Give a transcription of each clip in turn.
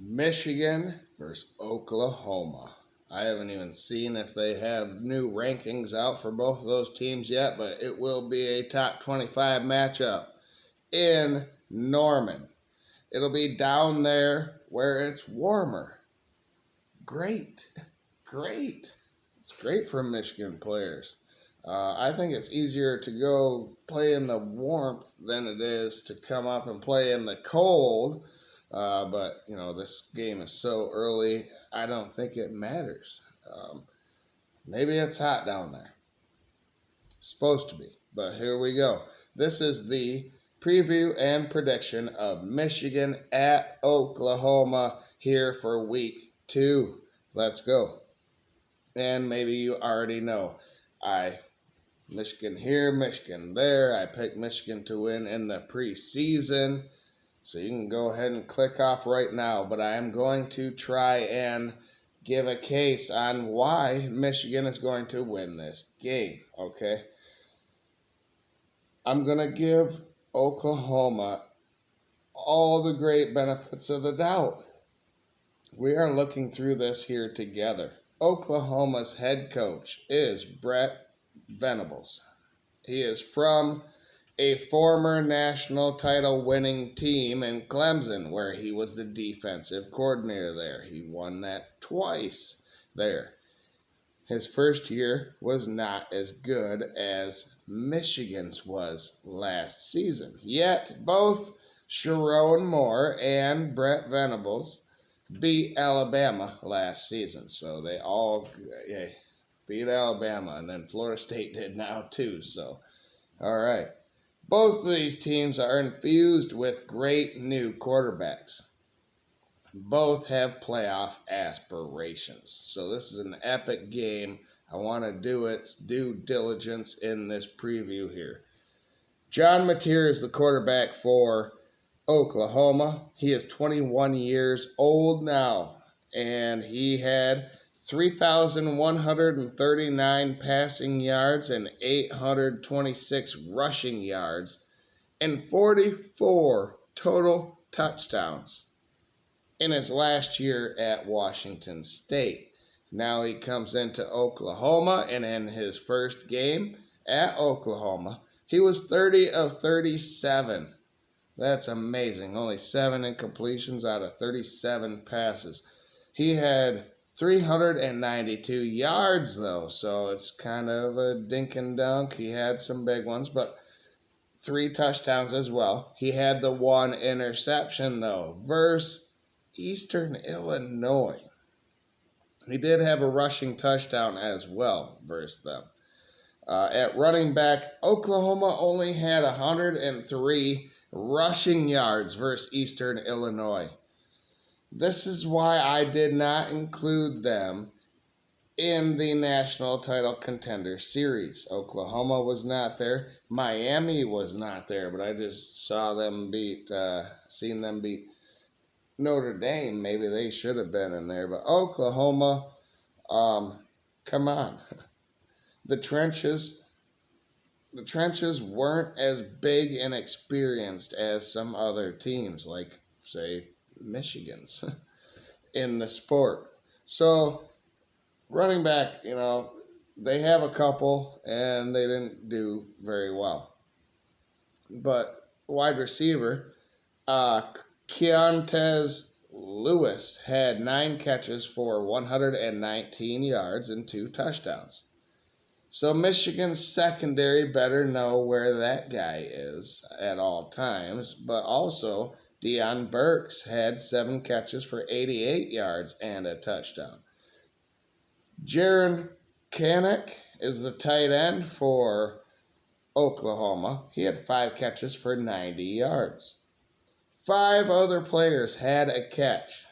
Michigan versus Oklahoma. I haven't even seen if they have new rankings out for both of those teams yet, but it will be a top 25 matchup in Norman. It'll be down there where it's warmer. Great. Great. It's great for Michigan players. I think it's easier to go play in the warmth than it is to come up and play in the cold. But, this game is so early, I don't think it matters. Maybe it's hot down there. It's supposed to be. But here we go. This is the preview and prediction of Michigan at Oklahoma here for week 2. Let's go. And maybe you already know. Michigan here, Michigan there. I picked Michigan to win in the preseason. So you can go ahead and click off right now. But I am going to try and give a case on why Michigan is going to win this game. Okay? I'm going to give Oklahoma all the great benefits of the doubt. We are looking through this here together. Oklahoma's head coach is Brent Venables. He is from a former national title winning team in Clemson, where he was the defensive coordinator there. He won that twice there. His first year was not as good as Michigan's was last season. Yet both Sharon Moore and Brent Venables beat Alabama last season. So they all beat Alabama, and then Florida State did now too. So, all right. Both of these teams are infused with great new quarterbacks. Both have playoff aspirations. So this is an epic game. I want to do its due diligence in this preview here. John Mateer is the quarterback for Oklahoma. He is 21 years old now, and he had 3,139 passing yards and 826 rushing yards and 44 total touchdowns in his last year at Washington State. Now he comes into Oklahoma, and in his first game at Oklahoma, he was 30 of 37. That's amazing. Only 7 incompletions out of 37 passes. He had 392 yards, though, so it's kind of a dink and dunk. He had some big ones, but 3 touchdowns as well. He had the 1 interception, though, versus Eastern Illinois. He did have a rushing touchdown as well versus them. At running back, Oklahoma only had 103 rushing yards versus Eastern Illinois. This is why I did not include them in the national title contender series. Oklahoma was not there. Miami was not there, but I just saw them seen them beat Notre Dame. Maybe they should have been in there, but Oklahoma, come on. The trenches weren't as big and experienced as some other teams, like, say, Michigan's in the sport. So, running back, they have a couple, and they didn't do very well. But wide receiver, Keontez Lewis had 9 catches for 119 yards and 2 touchdowns. So Michigan's secondary better know where that guy is at all times, but also Deion Burks had 7 catches for 88 yards and a touchdown. Jaron Kanak is the tight end for Oklahoma. He had 5 catches for 90 yards. 5 other players had a catch.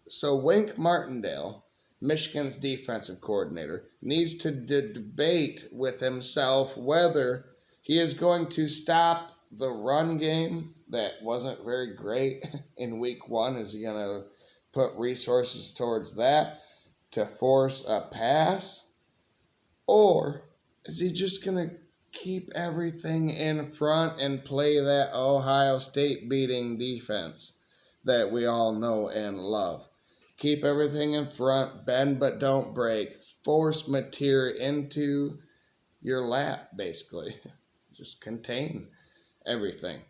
So Wink Martindale, Michigan's defensive coordinator, needs to debate with himself whether he is going to stop the run game that wasn't very great in week 1. Is he going to put resources towards that to force a pass? Or is he just going to keep everything in front and play that Ohio State beating defense that we all know and love. Keep everything in front, bend but don't break, force material into your lap, basically. Just contain everything.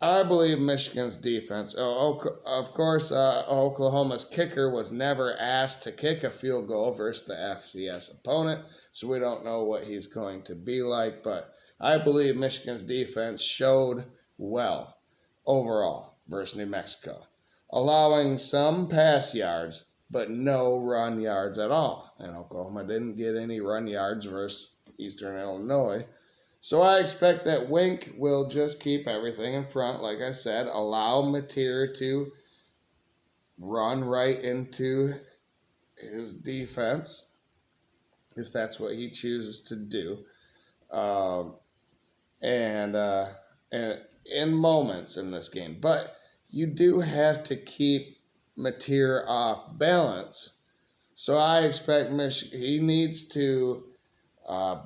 I believe Michigan's defense. Of course, Oklahoma's kicker was never asked to kick a field goal versus the FCS opponent, so we don't know what he's going to be like. But I believe Michigan's defense showed well overall versus New Mexico, allowing some pass yards, but no run yards at all. And Oklahoma didn't get any run yards versus Eastern Illinois. So I expect that Wink will just keep everything in front, like I said, allow Mateer to run right into his defense, if that's what he chooses to do. Um, and in moments in this game. But you do have to keep Mateer off balance. So I expect he needs to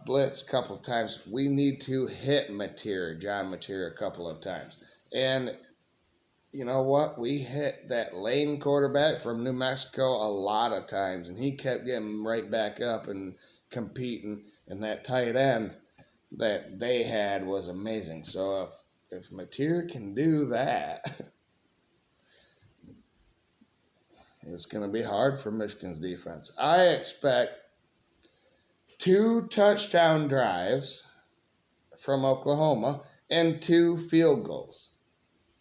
blitz a couple of times. We need to hit John Mateer, a couple of times. And you know what? We hit that Lane quarterback from New Mexico a lot of times, and he kept getting right back up and competing. And that tight end that they had was amazing. So if Mateer can do that, it's going to be hard for Michigan's defense. I expect 2 touchdown drives from Oklahoma and 2 field goals.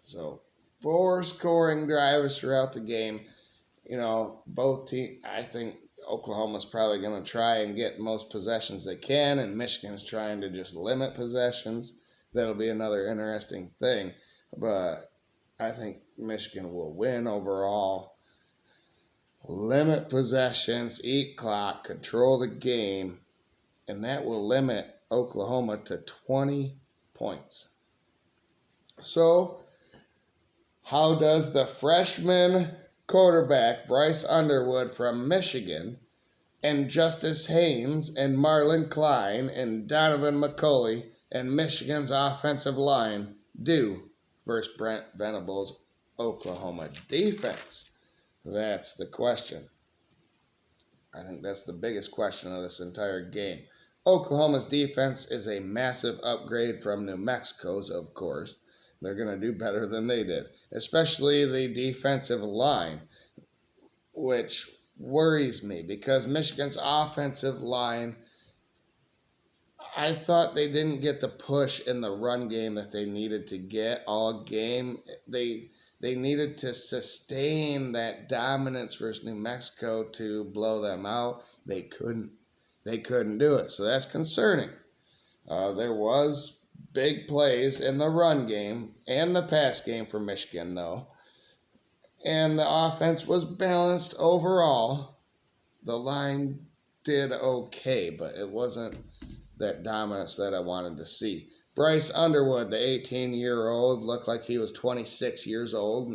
So 4 scoring drives throughout the game. You know, both teams, I think Oklahoma's probably going to try and get most possessions they can, and Michigan's trying to just limit possessions. That'll be another interesting thing. But I think Michigan will win overall. Limit possessions, eat clock, control the game, and that will limit Oklahoma to 20 points. So, how does the freshman quarterback Bryce Underwood from Michigan and Justice Haynes and Marlon Klein and Donovan McCulley and Michigan's offensive line do versus Brent Venables' Oklahoma defense? That's the question. I think that's the biggest question of this entire game. Oklahoma's defense is a massive upgrade from New Mexico's, of course. They're going to do better than they did, especially the defensive line, which worries me because Michigan's offensive line, I thought they didn't get the push in the run game that they needed to get all game. They needed to sustain that dominance versus New Mexico to blow them out. They couldn't do it. So that's concerning. There was big plays in the run game and the pass game for Michigan, though. And the offense was balanced overall. The line did okay, but it wasn't that dominance that I wanted to see. Bryce Underwood, the 18-year-old, looked like he was 26 years old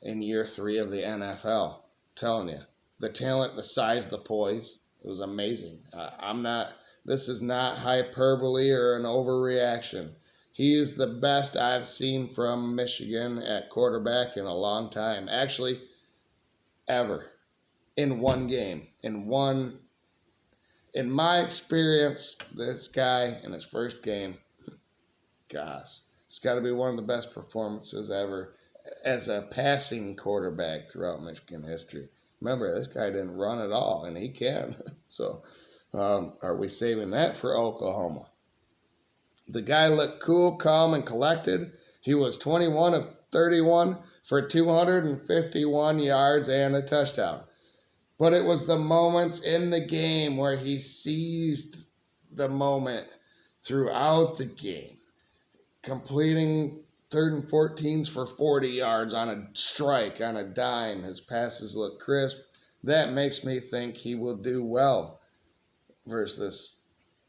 in year 3 of the NFL. I'm telling you, the talent, the size, the poise, it was amazing. This is not hyperbole or an overreaction. He is the best I've seen from Michigan at quarterback in a long time. Actually, ever. In one game. In my experience, this guy in his first game, gosh, it's got to be one of the best performances ever as a passing quarterback throughout Michigan history. Remember, this guy didn't run at all, and he can. So, are we saving that for Oklahoma? The guy looked cool, calm, and collected. He was 21 of 31 for 251 yards and a touchdown. But it was the moments in the game where he seized the moment throughout the game, completing 3rd and 14s for 40 yards on a strike, on a dime. His passes look crisp. That makes me think he will do well versus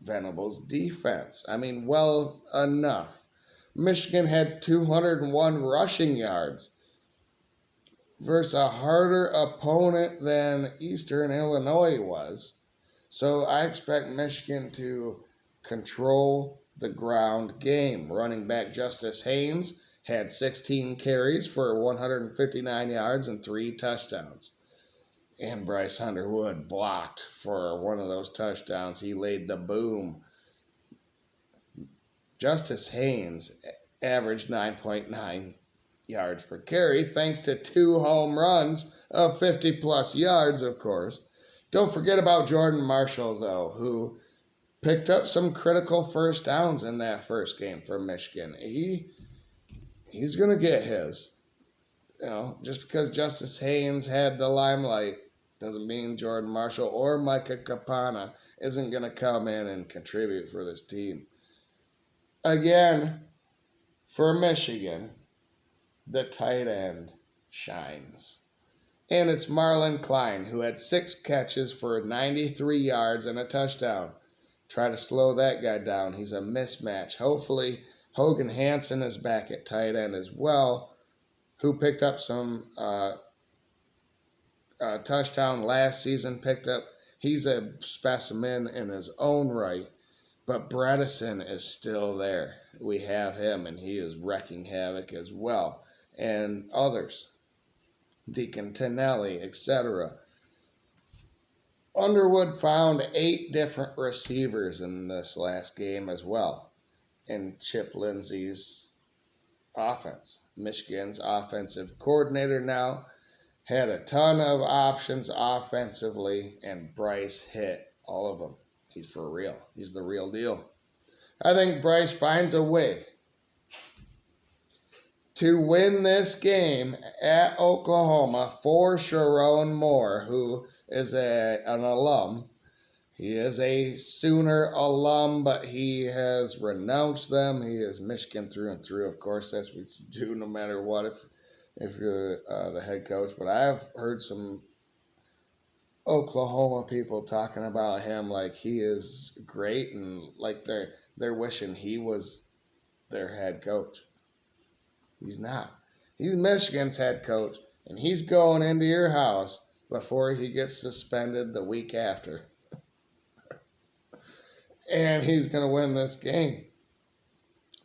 Venables' defense. I mean, well enough. Michigan had 201 rushing yards versus a harder opponent than Eastern Illinois was. So I expect Michigan to control the ground game. Running back Justice Haynes had 16 carries for 159 yards and 3 touchdowns. And Bryce Underwood blocked for one of those touchdowns. He laid the boom. Justice Haynes averaged 9.9 yards per carry thanks to 2 home runs of 50-plus yards, of course. Don't forget about Jordan Marshall, though, who picked up some critical first downs in that first game for Michigan. He's going to get his. Just because Justice Haynes had the limelight doesn't mean Jordan Marshall or Micah Kapana isn't going to come in and contribute for this team. Again, for Michigan, the tight end shines. And it's Marlon Klein, who had 6 catches for 93 yards and a touchdown. Try to slow that guy down. He's a mismatch. Hopefully, Hogan Hansen is back at tight end as well, who picked up some touchdown last season. He's a specimen in his own right. But Bredesen is still there. We have him, and he is wrecking havoc as well. And others. Deacon Tonelli, etc. Underwood found 8 different receivers in this last game as well in Chip Lindsey's offense. Michigan's offensive coordinator now had a ton of options offensively, and Bryce hit all of them. He's for real. He's the real deal. I think Bryce finds a way to win this game at Oklahoma for Sharon Moore, who is an alum. He is a Sooner alum, but he has renounced them. He is Michigan through and through. Of course, that's what you do no matter what if you're the head coach. But I've heard some Oklahoma people talking about him like he is great and like they're wishing he was their head coach. He's not. He's Michigan's head coach, and he's going into your house before he gets suspended the week after. And he's going to win this game.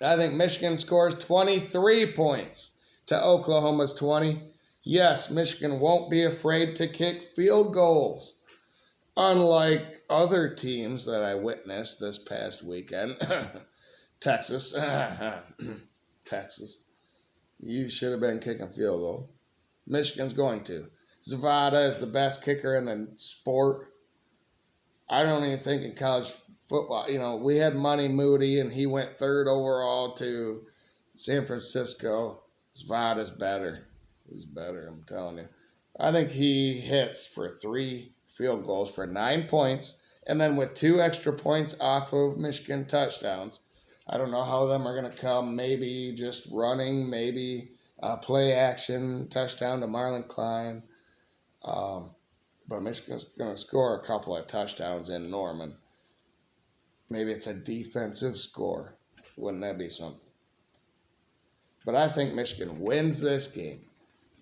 I think Michigan scores 23 points to Oklahoma's 20. Yes, Michigan won't be afraid to kick field goals. Unlike other teams that I witnessed this past weekend. Texas. Texas. You should have been kicking field goal. Michigan's going to. Zavada is the best kicker in the sport. I don't even think in college football, we had Money Moody, and he went 3rd overall to San Francisco. Zavada's better. He's better, I'm telling you. I think he hits for 3 field goals for 9 points, and then with 2 extra points off of Michigan touchdowns. I don't know how them are going to come. Maybe just running, maybe play action, touchdown to Marlon Klein. But Michigan's going to score a couple of touchdowns in Norman. Maybe it's a defensive score. Wouldn't that be something? But I think Michigan wins this game.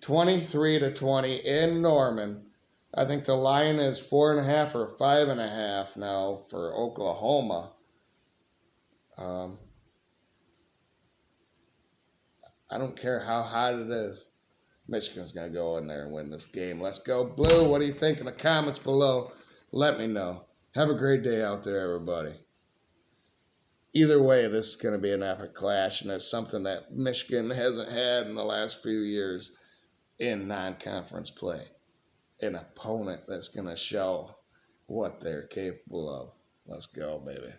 23-20 in Norman. I think the line is 4.5 or 5.5 now for Oklahoma. I don't care how hot it is. Michigan's going to go in there and win this game. Let's go Blue. What do you think in the comments below? Let me know. Have a great day out there, everybody. Either way, this is going to be an epic clash, and it's something that Michigan hasn't had in the last few years in non-conference play. An opponent that's going to show what they're capable of. Let's go, baby.